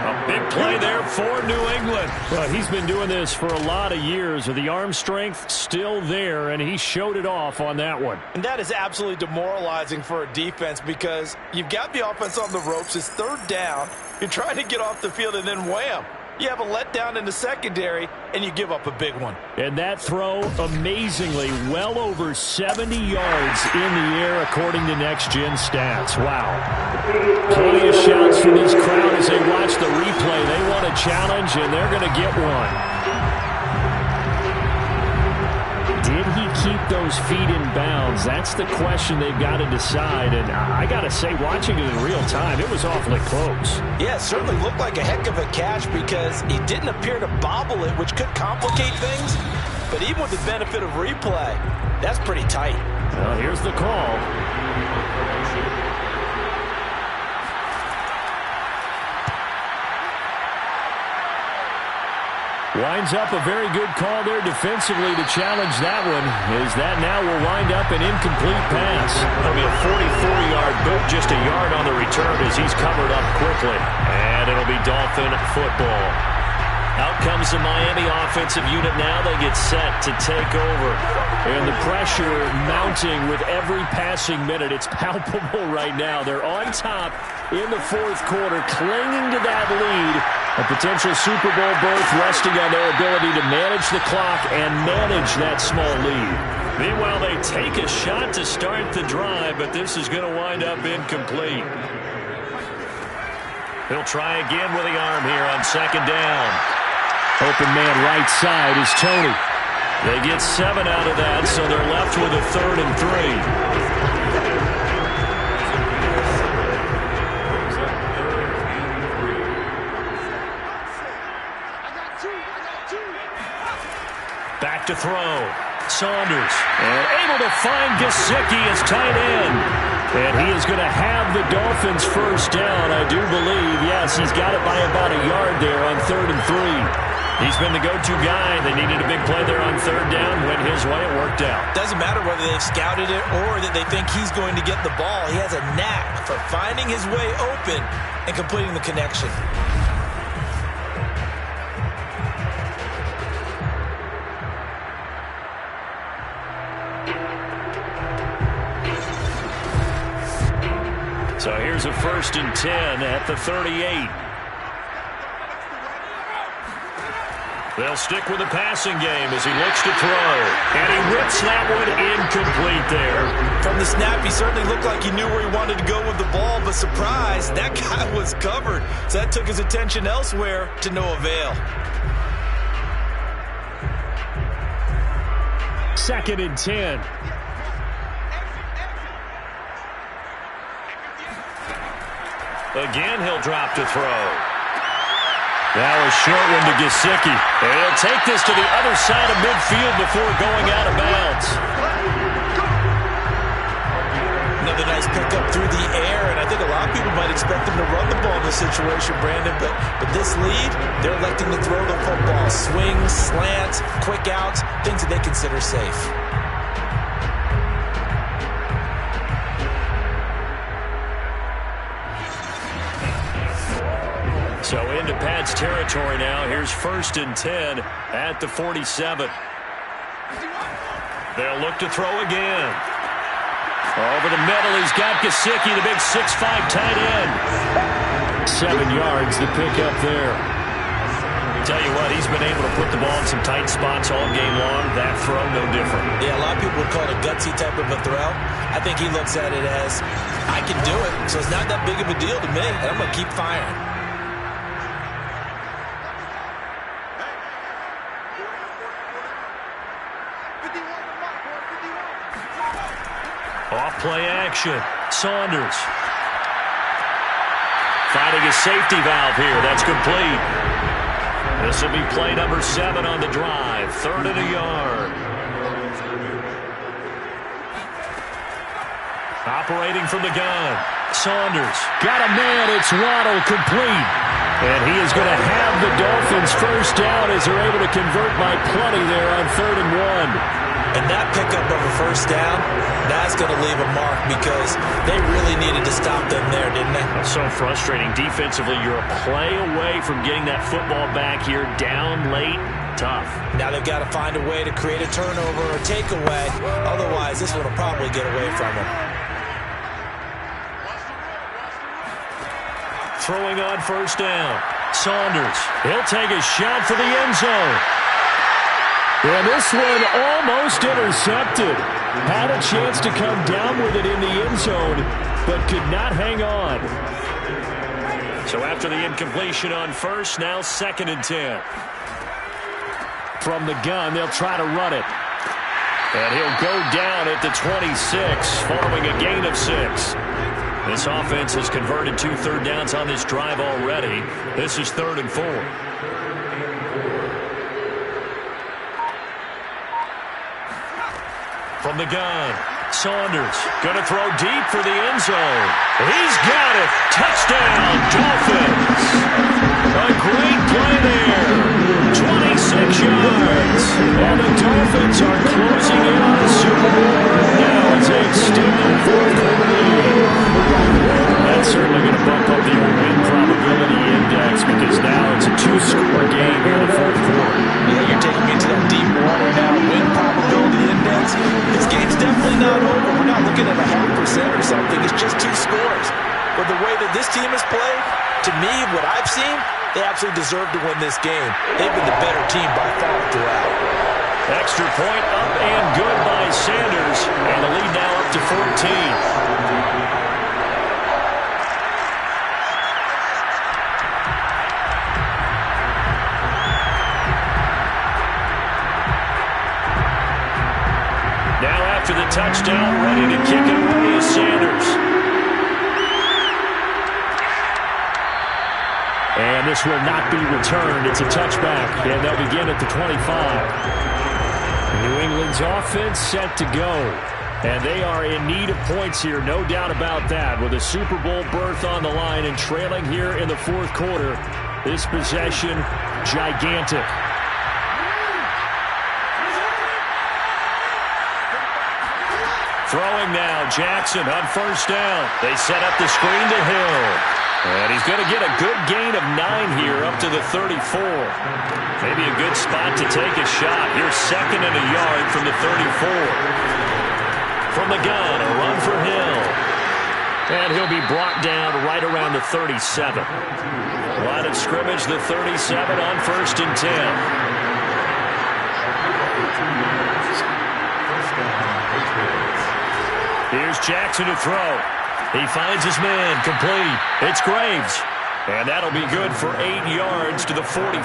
A big play there for New England. Well, he's been doing this for a lot of years with the arm strength still there, and he showed it off on that one. And that is absolutely demoralizing for a defense because you've got the offense on the ropes. It's 3rd down. You're trying to get off the field, and then wham. You have a letdown in the secondary, and you give up a big one. And that throw, amazingly, well over 70 yards in the air, according to Next Gen Stats. Wow. Plenty of shouts from this crowd as they watch the replay. They want a challenge, and they're going to get one. Did he keep those feet in bounds? That's the question they've got to decide. And I got to say, watching it in real time, it was awfully close. Yeah, it certainly looked like a heck of a catch because he didn't appear to bobble it, which could complicate things. But even with the benefit of replay, that's pretty tight. Well, here's the call. Winds up a very good call there defensively to challenge that one. Is that now will wind up an incomplete pass. It'll be a 44-yard boot, just a yard on the return as he's covered up quickly. And it'll be Dolphin football. Out comes the Miami offensive unit now. They get set to take over. And the pressure mounting with every passing minute. It's palpable right now. They're on top in the 4th quarter, clinging to that lead. A potential Super Bowl berth resting on their ability to manage the clock and manage that small lead. Meanwhile, they take a shot to start the drive, but this is going to wind up incomplete. He'll try again with the arm here on 2nd down. Open man right side is Tony. They get 7 out of that, so they're left with a 3rd and 3. Back to throw. Saunders. And able to find Gesicki as tight end. And he is going to have the Dolphins first down, I do believe. Yes, he's got it by about a yard there on 3rd and 3. He's been the go-to guy. They needed a big play there on 3rd down. Went his way. It worked out. Doesn't matter whether they've scouted it or that they think he's going to get the ball. He has a knack for finding his way open and completing the connection. So here's a 1st and 10 at the 38. They'll stick with the passing game as he looks to throw. And he rips that one incomplete there. From the snap, he certainly looked like he knew where he wanted to go with the ball, but surprise, that guy was covered. So that took his attention elsewhere to no avail. 2nd and 10. Again, he'll drop to throw. That was short one to Gesicki. And he'll take this to the other side of midfield before going out of bounds. Another nice pickup through the air, and I think a lot of people might expect them to run the ball in this situation, Brandon, but this lead, they're electing to throw the football. Swings, slants, quick outs, things that they consider safe. So into Pat's territory now. Here's 1st and 10 at the 47. They'll look to throw again. Over the middle, he's got Gesicki, the big 6'5" tight end. 7 yards to pick up there. Tell you what, he's been able to put the ball in some tight spots all game long. That throw, no different. Yeah, a lot of people would call it a gutsy type of a throw. I think he looks at it as, I can do it, so it's not that big of a deal to me, and I'm going to keep firing. Off-play action. Saunders. Finding a safety valve here. That's complete. This will be play number 7 on the drive. 3rd and a yard. Operating from the gun. Saunders. Got a man. It's Waddle, complete. And he is going to have the Dolphins first down as they're able to convert by plenty there on 3rd and 1. And that pickup of a first down, that's going to leave a mark because they really needed to stop them there, didn't they? That's so frustrating. Defensively, you're a play away from getting that football back here down late. Tough. Now they've got to find a way to create a turnover or takeaway. Otherwise, this one will probably get away from them. Throwing on first down. Saunders. He'll take a shot for the end zone. And this one almost intercepted. Had a chance to come down with it in the end zone, but could not hang on. So after the incompletion on first, now 2nd and 10. From the gun, they'll try to run it. And he'll go down at the 26, following a gain of 6. This offense has converted 2 third downs on this drive already. This is 3rd and 4. From the gun, Saunders going to throw deep for the end zone. He's got it. Touchdown, Dolphins. A great play there. 26 yards. And the Dolphins are closing in on the Super Bowl now as they extend their 4th quarter lead. That's certainly going to bump up the win probability index because now it's a 2-score game here in the 4th quarter. Yeah, you're taking me to that deep water now. Win probability index. This game's definitely not over. We're not looking at a 0.5% or something. It's just 2 scores. But the way that this team has played, to me, what I've seen, they absolutely deserve to win this game. They've been the better team by far throughout. Extra point up and good by Sanders. And the lead now up to 14. After the touchdown, ready to kick it away is Sanders. And this will not be returned. It's a touchback, and they'll begin at the 25. New England's offense set to go. And they are in need of points here, no doubt about that. With a Super Bowl berth on the line and trailing here in the 4th quarter, this possession, gigantic. Throwing now, Jackson on first down. They set up the screen to Hill. And he's going to get a good gain of 9 here up to the 34. Maybe a good spot to take a shot. Here's 2nd and a yard from the 34. From the gun, a run for Hill. And he'll be brought down right around the 37. Line of scrimmage, the 37 on 1st and 10. Here's Jackson to throw. He finds his man, complete. It's Graves. And that'll be good for 8 yards to the 45.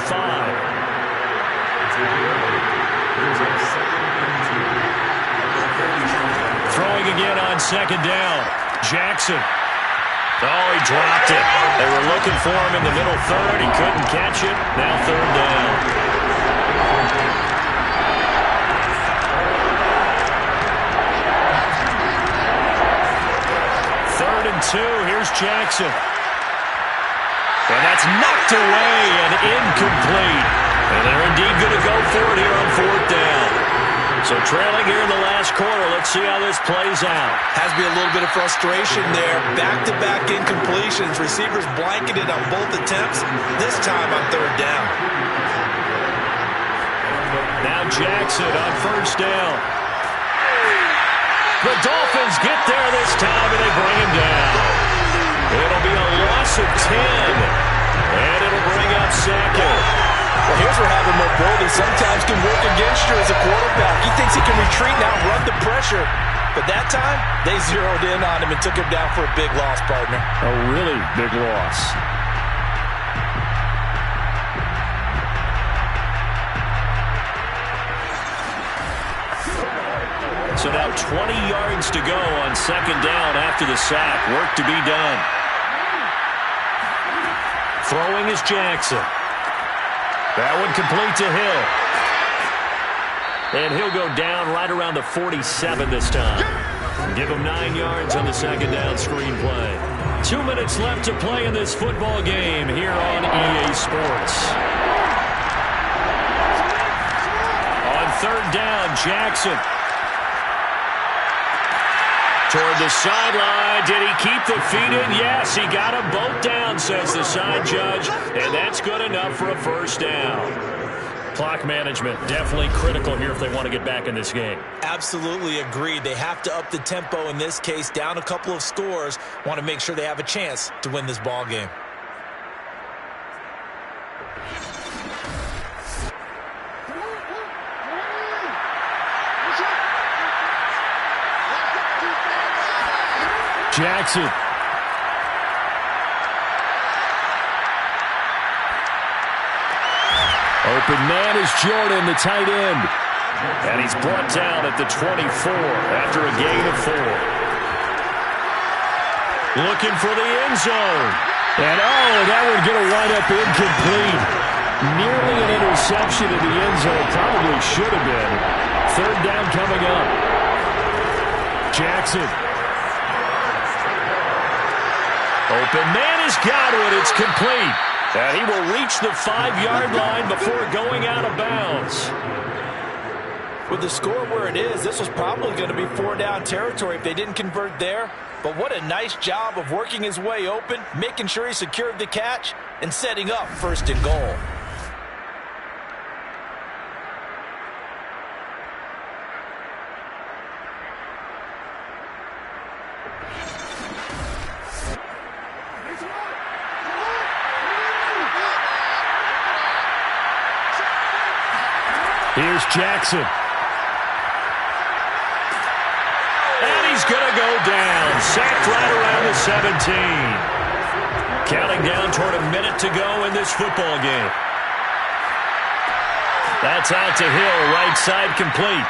Throwing again on 2nd down. Jackson. Oh, he dropped it. They were looking for him in the middle third. He couldn't catch it. Now third down. Third and 2. Here's Jackson. And that's knocked away and incomplete. And they're indeed going to go for it here on fourth down. So trailing here in the last quarter. Let's see how this plays out. Has to be a little bit of frustration there. Back-to-back incompletions. Receivers blanketed on both attempts. This time on third down. Now Jackson on first down. The Dolphins get there this time, and they bring him down. It'll be a loss of 10. And it'll bring up second. Well, here's where having mobility sometimes can work against you as a quarterback. He thinks he can retreat now, run the pressure. But that time, they zeroed in on him and took him down for a big loss, partner. A really big loss. So now 20 yards to go on second down after the sack. Work to be done. Throwing is Jackson. That one complete to Hill. And he'll go down right around the 47 this time. Give him 9 yards on the second down screen play. 2 minutes left to play in this football game here on EA Sports. On third down, Jackson. Toward the sideline. Did he keep the feet in? Yes, he got them both down, says the side judge. And that's good enough for a first down. Clock management definitely critical here if they want to get back in this game. Absolutely agreed. They have to up the tempo in this case. Down a couple of scores. Want to make sure they have a chance to win this ball game. Jackson. Open man is Jordan, the tight end. And he's brought down at the 24 after a gain of 4. Looking for the end zone. And, oh, that one going to wind up incomplete. Nearly an interception in the end zone. Probably should have been. Third down coming up. Jackson. Open man has got it. It's complete. And he will reach the 5-yard line before going out of bounds. With the score where it is, this was probably going to be 4-down territory if they didn't convert there. But what a nice job of working his way open, making sure he secured the catch, and setting up first and goal. Here's Jackson. And he's going to go down. Sacked right around the 17. Counting down toward a minute to go in this football game. That's out to Hill, right side complete.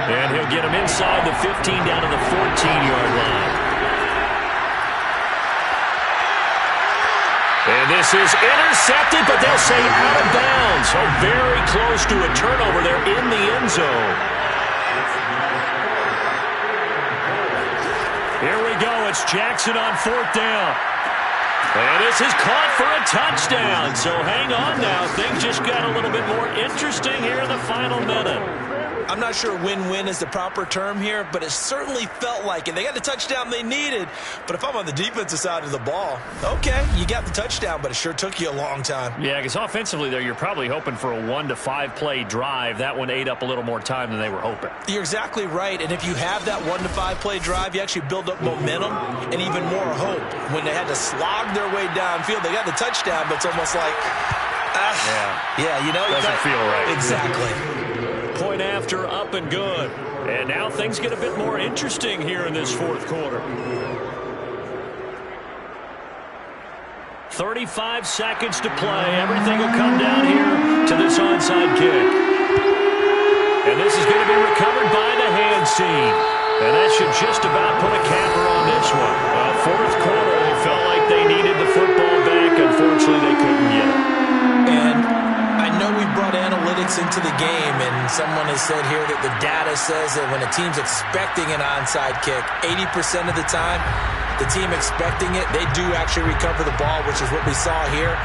And he'll get him inside the 15 down to the 14-yard line. And this is intercepted, but they'll say out of bounds. So very close to a turnover there in the end zone. Here we go. It's Jackson on fourth down. And this is caught for a touchdown. So hang on now. Things just got a little bit more interesting here in the final minute. I'm not sure win-win is the proper term here, but it certainly felt like it. They got the touchdown they needed, but if I'm on the defensive side of the ball, okay, you got the touchdown, but it sure took you a long time. Yeah, because offensively there, you're probably hoping for a 1 to 5 play drive. That one ate up a little more time than they were hoping. You're exactly right, and if you have that 1 to 5 play drive, you actually build up momentum and even more hope. When they had to slog their way downfield, they got the touchdown, but it's almost like, yeah, you know, doesn't feel right. Exactly. Point after, up and good. And now things get a bit more interesting here in this fourth quarter. 35 seconds to play. Everything will come down here to this onside kick. And this is going to be recovered by the hands team. And that should just about put a capper on this one. Fourth quarter, fellas. someone has said here that the data says that when a team's expecting an onside kick, 80% of the time, the team expecting it, they do actually recover the ball, which is what we saw here.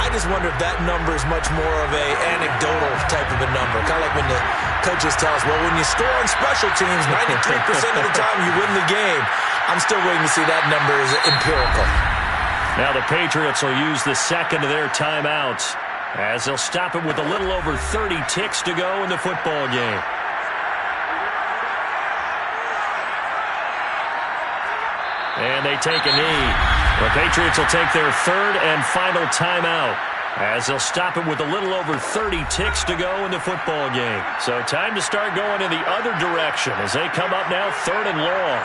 I just wonder if that number is much more of a anecdotal type of a number. Kind of like when the coaches tell us, well, when you score on special teams, 93% of the time you win the game. I'm still waiting to see that number is empirical. Now the Patriots will use the second of their timeouts as they'll stop it with a little over 30 ticks to go in the football game. And they take a knee. The Patriots will take their third and final timeout as they'll stop it with a little over 30 ticks to go in the football game. So time to start going in the other direction as they come up now 3rd and long.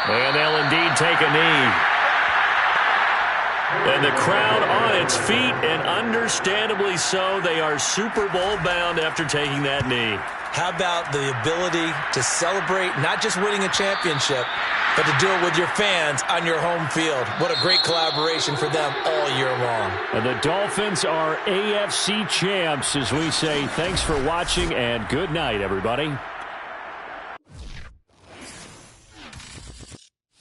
And they'll indeed take a knee. And the crowd on its feet, and understandably so. They are Super Bowl bound after taking that knee. How about the ability to celebrate not just winning a championship, but to do it with your fans on your home field? What a great collaboration for them all year long. And the Dolphins are AFC champs as we say thanks for watching and good night, everybody.